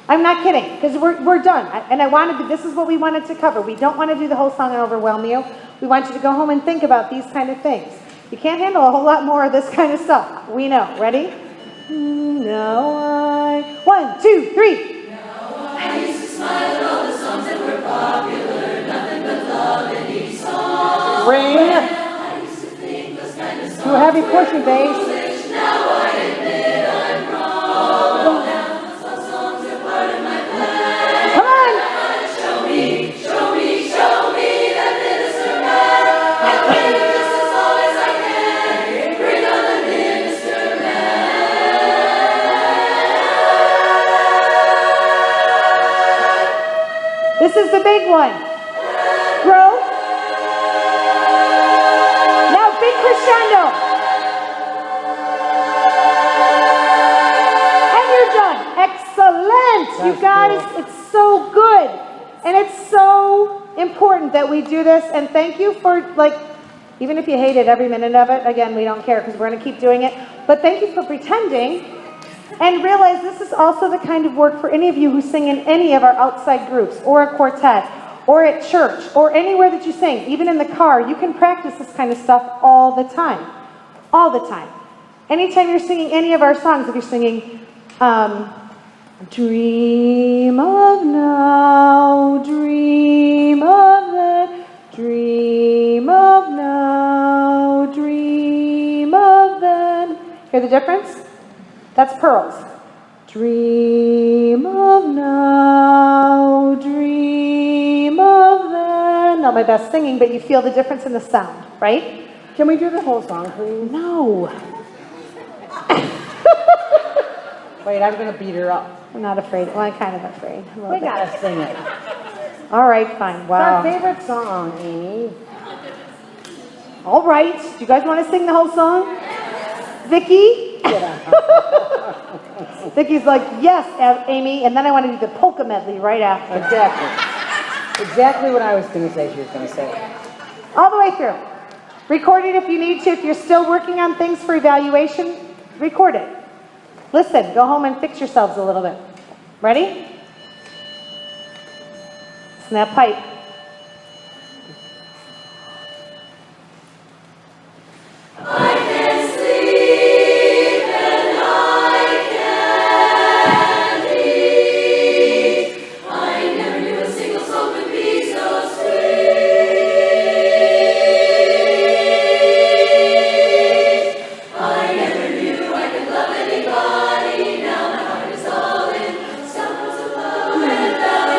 I'm not kidding, because we're done. And I wanted to, this is what we wanted to cover. We don't want to do the whole song and overwhelm you. We want you to go home and think about these kind of things. You can't handle a whole lot more of this kind of stuff. We know. Ready? Now I. 1, 2, 3. I used to smile at all the songs that were popular, nothing but love in each song. songs. Ring. I used to think those kind of songs Too heavy pushing, bass. foolish. Now I admit I'm wrong. Now those songs are part of my plan. Come on. Show me that minister man. I'll bring him just as long as I can. Bring on the minister man. This is the big one. Grow. Now big crescendo. And you're done. Excellent. You That's guys, cool. it's so good. And it's so important that we do this. And thank you for, like, even if you hated every minute of it, again, we don't care because we're going to keep doing it. But thank you for pretending. And realize this is also the kind of work for any of you who sing in any of our outside groups or a quartet or at church or anywhere that you sing, even in the car. You can practice this kind of stuff all the time. All the time. Anytime you're singing any of our songs, if you're singing dream of now, dream of then, dream of now, dream of then. Hear the difference? That's pearls. Dream of now, dream of then. Not my best singing, but you feel the difference in the sound, right? Can we do the whole song, please? No. Wait, I'm going to beat her up. I'm not afraid. Well, I'm kind of afraid. A little We bit. got to sing it. All right, fine. It's our Wow. favorite song, Amy. All right. Do you guys want to sing the whole song? Vicky? Vicky's like, yes, Amy. And then I want to do the polka medley right after. Exactly. Exactly what I was going to say she was going to say. All the way through. Record it if you need to. If you're still working on things for evaluation, record it. Listen, go home and fix yourselves a little bit. Ready? Snap pipe. I can sleep and I can eat. I never knew a single soul could be so sweet. I never knew I could love anybody. Now my heart is all in sounds of love and love.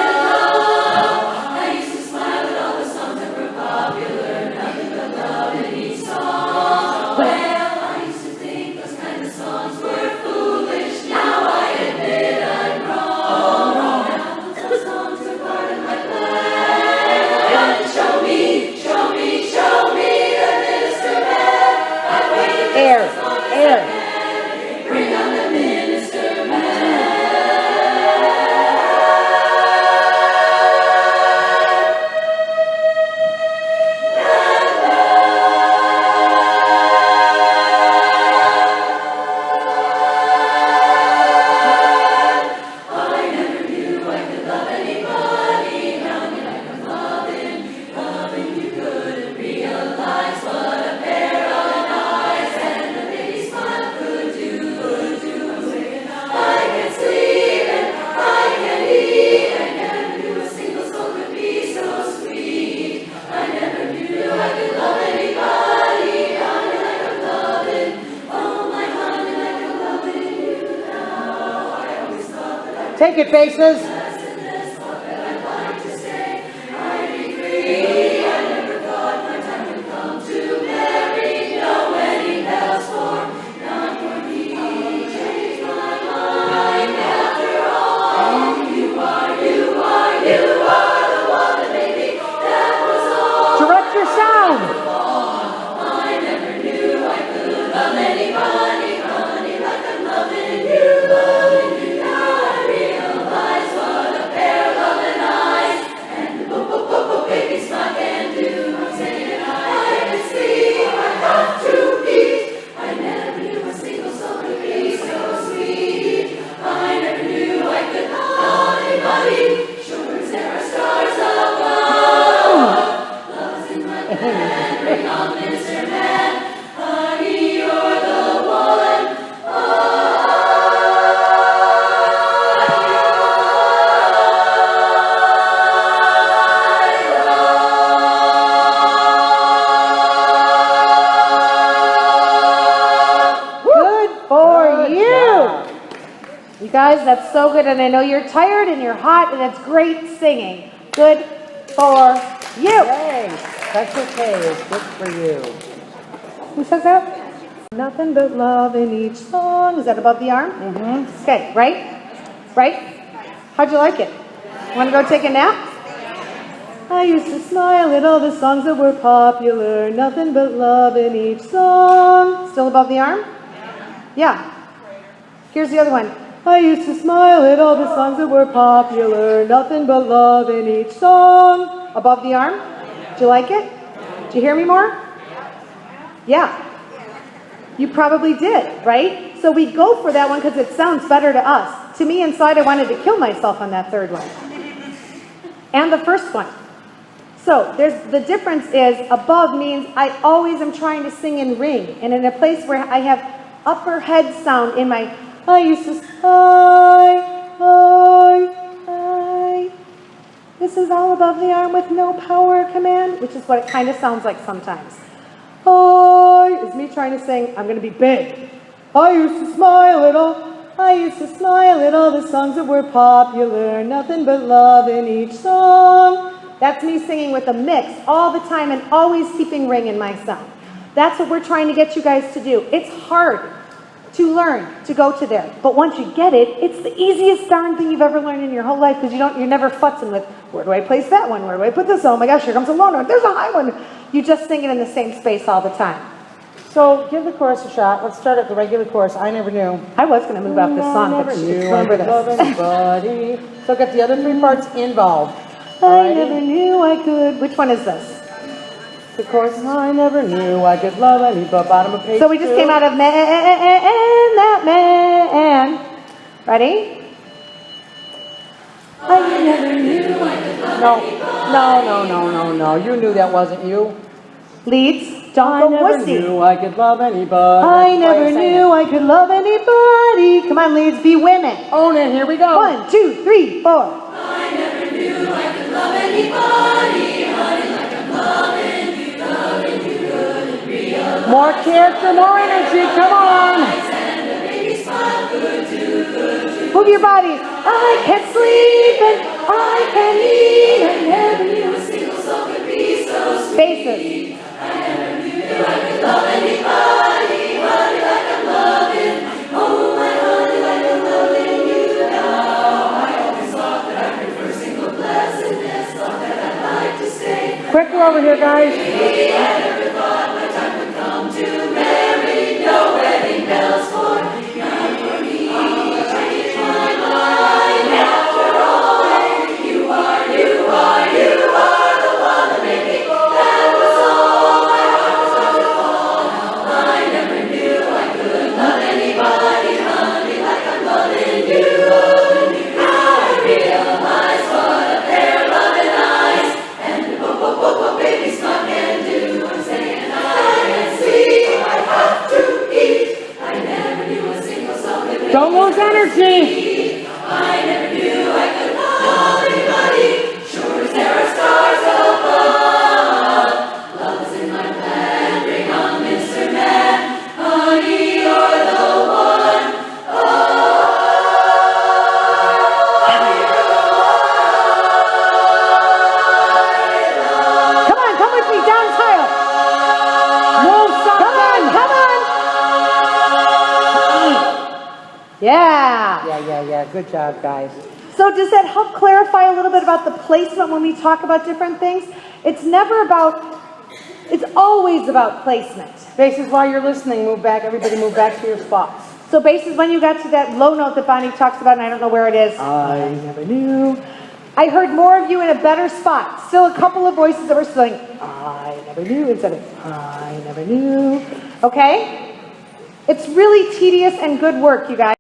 I used to smile at all the songs that were popular. Nothing but love in each song. Well, I used to think those kind of songs were foolish. Now I admit I'm wrong. Now those songs are part of my plan. Show me the minister man. I've waited Air. just as long as I Air. can. Bring on the minister man. I never knew I could love anybody. Now that I can loving you couldn't realize what a pair of eyes and a baby smile could do. I can sleep and I can eat. I never knew a single soul could be so sweet. I never knew I could love anybody. Honey, like I'm loving. Oh my honey, like I'm loving you now. I always thought that I'd Take it, faces. less and less, thought that I'd like to stay. I'd be free. I never thought my time would come to marry. No wedding bells for, not for me. Changed my mind after all. You are the one that made me. That was all. Direct your sound. I never knew I could love anybody, honey, like I'm loving you. Now I realize what you. job. You guys, that's so good. And I know you're tired and you're hot and it's great singing. Good for you. Yay. Special K is good for you. Who says that? Nothing but love in each song. Is that above the arm? Mm-hmm. Okay, right? Right? How'd you like it? Want to go take a nap? I used to smile at all the songs that were popular. Nothing but love in each song. Still above the arm? Yeah. Here's the other one. I used to smile at all the songs that were popular. Nothing but love in each song. Above the arm? Did you like it? Did you hear me more? Yeah. You probably did, right? So we go for that one because it sounds better to us. To me, inside, I wanted to kill myself on that third one. And the first one. So the difference is above means I always am trying to sing in ring. And in a place where I have upper head sound in my, I used to, I. This is all above the arm with no power or command, which is what it kind of sounds like sometimes. I is me trying to sing, I'm going to be big. I used to smile at all the songs that were popular. Nothing but love in each song. That's me singing with a mix all the time and always keeping ring in my sound. That's what we're trying to get you guys to do. It's hard to learn to go to there. But once you get it, it's the easiest darn thing you've ever learned in your whole life because you're never futzing with, where do I place that one? Where do I put this? Oh my gosh, here comes a low note. There's a high one. You just sing it in the same space all the time. So give the chorus a shot. Let's start at the regular chorus. I never knew. I was going to move off this song, but remember Love this. anybody. So get the other three parts involved. I never knew I could. Which one is this? The chorus is I never knew I could love anybody. Bottom of page So we just 2. came out of man, that man. Ready? I never knew I could love No. You knew that wasn't you. Leads, don't I go never wussy. knew I could love anybody. I never knew I could love anybody. Come on, leads, be women. Own it. Here we go. 1, 2, 3, 4. I never knew I could love anybody, honey, like I'm loving you good and real. More character, more energy. Come on. And a baby smile could do. Move your bodies. I can't sleep and I can't eat. I never knew A single soul could be so sweet. Faces. I never knew I could love anybody, honey, like I'm loving. Oh, my honey, like I'm loving you now. I always thought that I could for single blessedness, thought that I'd like to stay. Quicker over here, guys. I never thought my time would come to marry. No wedding bells for not for me. Changed my mind after all. You are the one that made me. That was all. My heart was about to fall. I never knew I could love anybody, honey, like I'm loving you. Now I realize what a pair of loving eyes and a baby smile can do. I'm saying I can sleep, I have to eat. I never knew a single song could make Don't lose energy. I never knew I could love anybody. Sure as there are stars above. Love is in my plan. Bring on Mr. Man. Honey, you're the one. Come with me, down higher. Move something. Come on. Yeah. Yeah. Good job, guys. So does that help clarify a little bit about the placement when we talk about different things? It's always about placement. Basses, while you're listening, move back. Everybody move back to your spots. So basses, when you got to that low note that Bonnie talks about, and I don't know where it is. I never knew. I heard more of you in a better spot. Still a couple of voices that were saying, I never knew, instead of, I never knew. Okay? It's really tedious and good work, you guys.